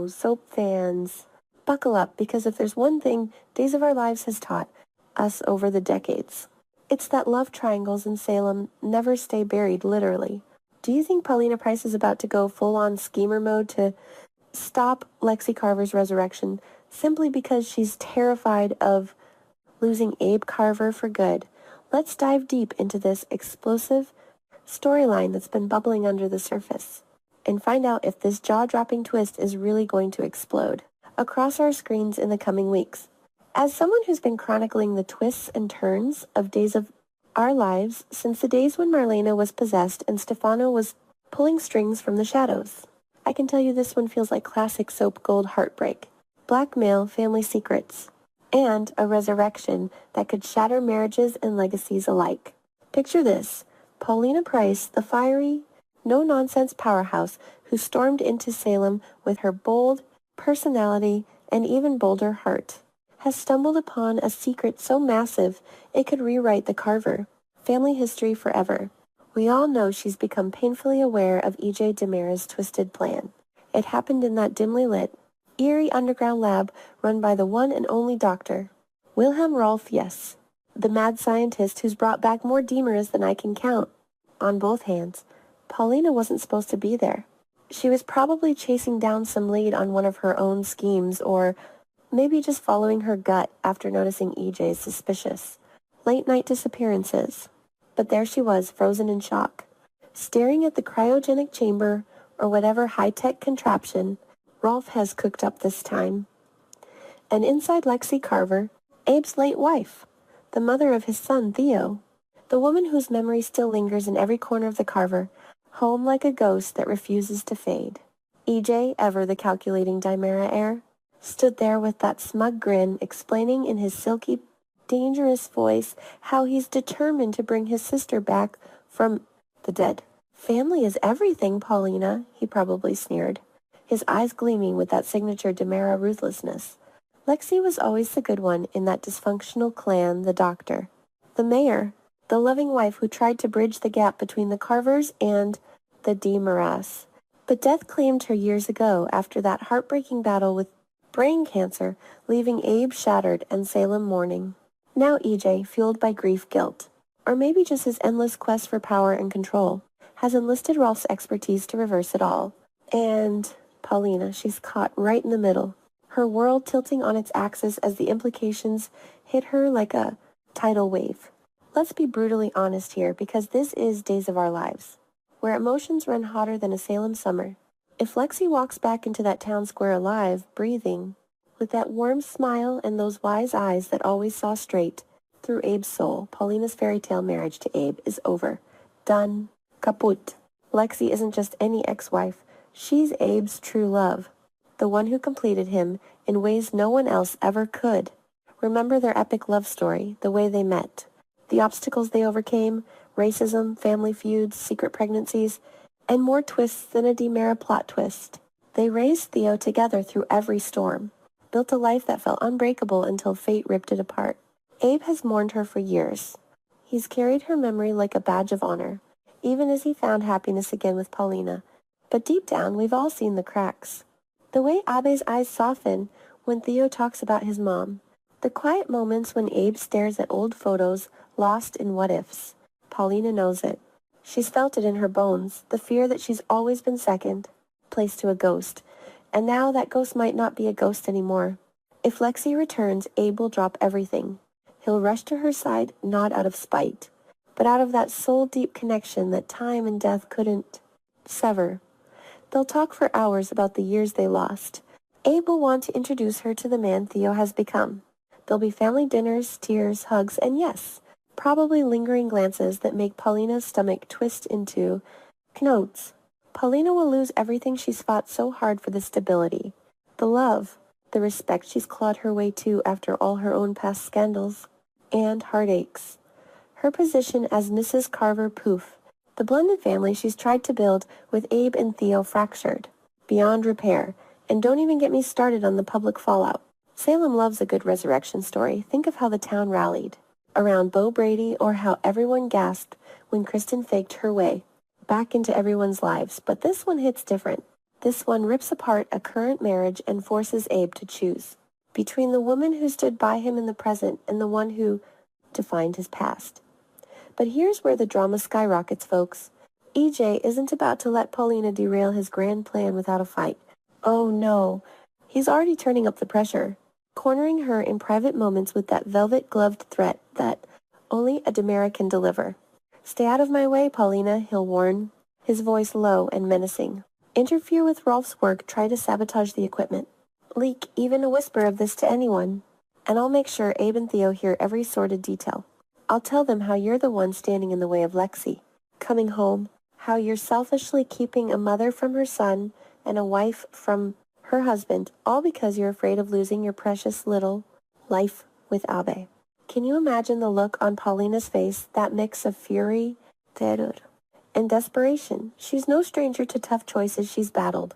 So, soap fans, buckle up, because if there's one thing Days of Our Lives has taught us over the decades, it's that love triangles in Salem never stay buried, literally. Do you think Paulina Price is about to go full-on schemer mode to stop Lexie Carver's resurrection simply because she's terrified of losing Abe Carver for good? Let's dive deep into this explosive storyline that's been bubbling under the surface and find out if this jaw-dropping twist is really going to explode across our screens in the coming weeks. As someone who's been chronicling the twists and turns of Days of Our Lives since the days when Marlena was possessed and Stefano was pulling strings from the shadows, I can tell you this one feels like classic soap gold heartbreak, blackmail, family secrets, and a resurrection that could shatter marriages and legacies alike. Picture this: Paulina Price, the fiery, no-nonsense powerhouse who stormed into Salem with her bold personality and even bolder heart, has stumbled upon a secret so massive it could rewrite the Carver family history forever. We all know she's become painfully aware of E.J. DiMera's twisted plan. It happened in that dimly lit, eerie underground lab run by the one and only doctor, Wilhelm Rolf, yes, the mad scientist who's brought back more Demeras than I can count on both hands. Paulina wasn't supposed to be there. She was probably chasing down some lead on one of her own schemes, or maybe just following her gut after noticing EJ's suspicious late-night disappearances. But there she was, frozen in shock, staring at the cryogenic chamber or whatever high-tech contraption Rolf has cooked up this time. And inside Lexie Carver, Abe's late wife, the mother of his son Theo, the woman whose memory still lingers in every corner of the Carver, home like a ghost that refuses to fade. EJ, ever the calculating Dimera heir, stood there with that smug grin, explaining in his silky, dangerous voice how he's determined to bring his sister back from the dead. "Family is everything, Paulina," he probably sneered, his eyes gleaming with that signature Dimera ruthlessness. Lexie was always the good one in that dysfunctional clan, the doctor, the mayor, the loving wife who tried to bridge the gap between the Carvers and the Demeras. But death claimed her years ago after that heartbreaking battle with brain cancer, leaving Abe shattered and Salem mourning. Now EJ, fueled by grief-guilt, or maybe just his endless quest for power and control, has enlisted Rolf's expertise to reverse it all. And Paulina, she's caught right in the middle, her world tilting on its axis as the implications hit her like a tidal wave. Let's be brutally honest here, because this is Days of Our Lives, where emotions run hotter than a Salem summer. If Lexie walks back into that town square alive, breathing, with that warm smile and those wise eyes that always saw straight through Abe's soul, Paulina's fairy tale marriage to Abe is over. Done. Kaput. Lexie isn't just any ex-wife. She's Abe's true love, the one who completed him in ways no one else ever could. Remember their epic love story, the way they met, the obstacles they overcame, racism, family feuds, secret pregnancies, and more twists than a Demera plot twist. They raised Theo together through every storm, built a life that felt unbreakable until fate ripped it apart. Abe has mourned her for years. He's carried her memory like a badge of honor, even as he found happiness again with Paulina. But deep down, we've all seen the cracks. The way Abe's eyes soften when Theo talks about his mom. The quiet moments when Abe stares at old photos lost in what-ifs. Paulina knows it. She's felt it in her bones, the fear that she's always been second place to a ghost. And now that ghost might not be a ghost anymore. If Lexie returns, Abe will drop everything. He'll rush to her side, not out of spite, but out of that soul-deep connection that time and death couldn't sever. They'll talk for hours about the years they lost. Abe will want to introduce her to the man Theo has become. There'll be family dinners, tears, hugs, and yes, probably lingering glances that make Paulina's stomach twist into knots. Paulina will lose everything she's fought so hard for: the stability, the love, the respect she's clawed her way to after all her own past scandals and heartaches. Her position as Mrs. Carver Poof, the blended family she's tried to build with Abe and Theo fractured, beyond repair, and don't even get me started on the public fallout. Salem loves a good resurrection story. Think of how the town rallied around Bo Brady, or how everyone gasped when Kristen faked her way back into everyone's lives. But this one hits different. This one rips apart a current marriage and forces Abe to choose between the woman who stood by him in the present and the one who defined his past. But here's where the drama skyrockets, folks. EJ isn't about to let Paulina derail his grand plan without a fight. Oh no. He's already turning up the pressure, cornering her in private moments with that velvet-gloved threat that only a DiMera can deliver. Stay out of my way, Paulina, he'll warn, his voice low and menacing. Interfere with Rolf's work, try to sabotage the equipment. Leak even a whisper of this to anyone, and I'll make sure Abe and Theo hear every sordid detail. I'll tell them how you're the one standing in the way of Lexie. Coming home, how you're selfishly keeping a mother from her son and a wife from her husband, all because you're afraid of losing your precious little life with Abe. Can you imagine the look on Paulina's face, that mix of fury, terror, and desperation? She's no stranger to tough choices she's battled.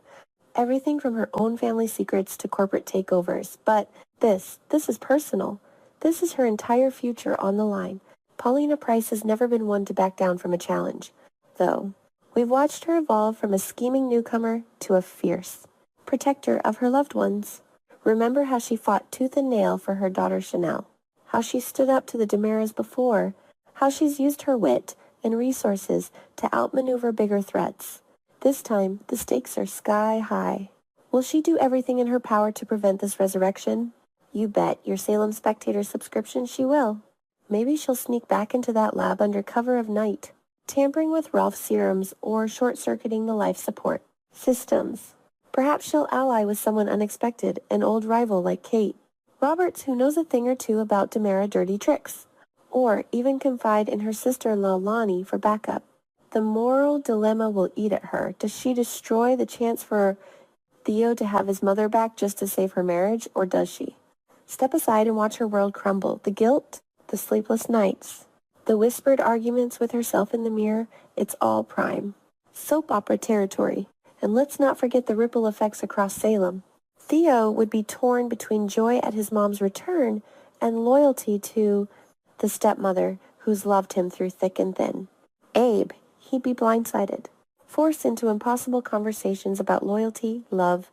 Everything from her own family secrets to corporate takeovers. But this is personal. This is her entire future on the line. Paulina Price has never been one to back down from a challenge, though. We've watched her evolve from a scheming newcomer to a fierce protector of her loved ones. Remember how she fought tooth and nail for her daughter Chanel, how she stood up to the DiMeras before, how she's used her wit and resources to outmaneuver bigger threats. This time, the stakes are sky high. Will she do everything in her power to prevent this resurrection? You bet your Salem Spectator subscription she will. Maybe she'll sneak back into that lab under cover of night, tampering with Rolf's serums or short-circuiting the life support systems. Perhaps she'll ally with someone unexpected, an old rival like Kate Roberts, who knows a thing or two about DiMera dirty tricks, or even confide in her sister-in-law Lonnie for backup. The moral dilemma will eat at her. Does she destroy the chance for Theo to have his mother back just to save her marriage, or does she step aside and watch her world crumble? The guilt, the sleepless nights, the whispered arguments with herself in the mirror, it's all prime soap opera territory. And let's not forget the ripple effects across Salem. Theo would be torn between joy at his mom's return and loyalty to the stepmother who's loved him through thick and thin. Abe, he'd be blindsided, forced into impossible conversations about loyalty, love,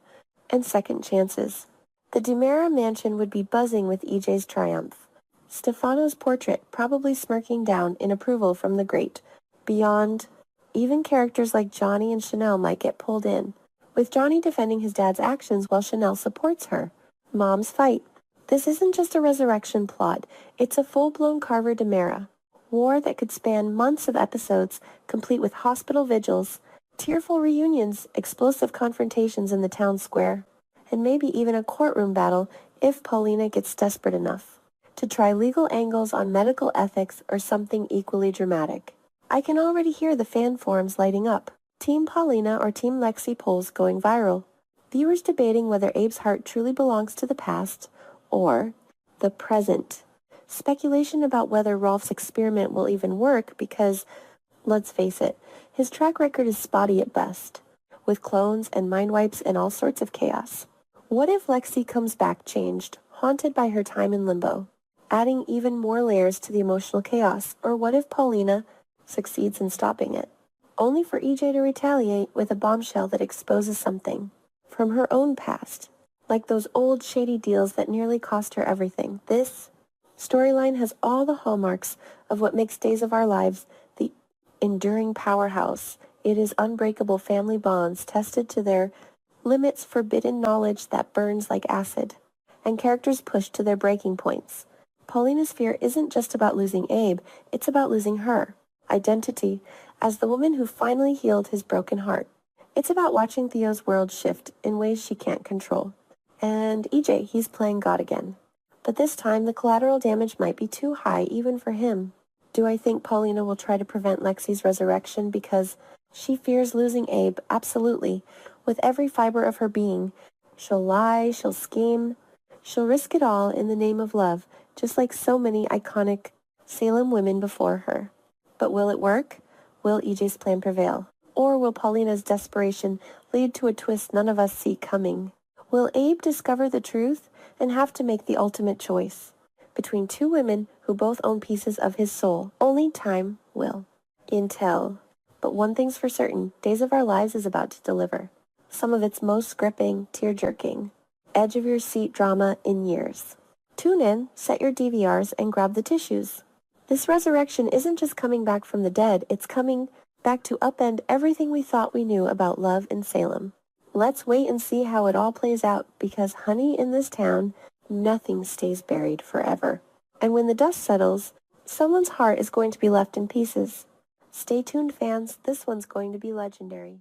and second chances. The DiMera mansion would be buzzing with EJ's triumph. Stefano's portrait probably smirking down in approval from the great. Beyond, even characters like Johnny and Chanel might get pulled in, with Johnny defending his dad's actions while Chanel supports her. Mom's fight. This isn't just a resurrection plot. It's a full-blown Carver DiMera war that could span months of episodes, complete with hospital vigils, tearful reunions, explosive confrontations in the town square, and maybe even a courtroom battle if Paulina gets desperate enough to try legal angles on medical ethics or something equally dramatic. I can already hear the fan forums lighting up. Team Paulina or Team Lexie polls going viral. Viewers debating whether Abe's heart truly belongs to the past or the present. Speculation about whether Rolf's experiment will even work because, let's face it, his track record is spotty at best, with clones and mind wipes and all sorts of chaos. What if Lexie comes back changed, haunted by her time in limbo, adding even more layers to the emotional chaos? Or what if Paulina succeeds in stopping it, only for EJ to retaliate with a bombshell that exposes something from her own past, like those old shady deals that nearly cost her everything? This storyline has all the hallmarks of what makes Days of Our Lives the enduring powerhouse. It is unbreakable family bonds tested to their limits, forbidden knowledge that burns like acid, and characters pushed to their breaking points. Paulina's fear isn't just about losing Abe, it's about losing her identity as the woman who finally healed his broken heart. It's about watching Theo's world shift in ways she can't control. And EJ, he's playing God again. But this time, the collateral damage might be too high even for him. Do I think Paulina will try to prevent Lexie's resurrection because she fears losing Abe? Absolutely. With every fiber of her being. She'll lie, she'll scheme, she'll risk it all in the name of love, just like so many iconic Salem women before her. But will it work? Will EJ's plan prevail? Or will Paulina's desperation lead to a twist none of us see coming? Will Abe discover the truth and have to make the ultimate choice between two women who both own pieces of his soul? Only time will tell. But one thing's for certain, Days of Our Lives is about to deliver. some of its most gripping, tear-jerking, edge-of-your-seat drama in years. Tune in, set your DVRs, and grab the tissues. This resurrection isn't just coming back from the dead, it's coming back to upend everything we thought we knew about love in Salem. Let's wait and see how it all plays out, because honey, in this town, nothing stays buried forever. And when the dust settles, someone's heart is going to be left in pieces. Stay tuned, fans. This one's going to be legendary.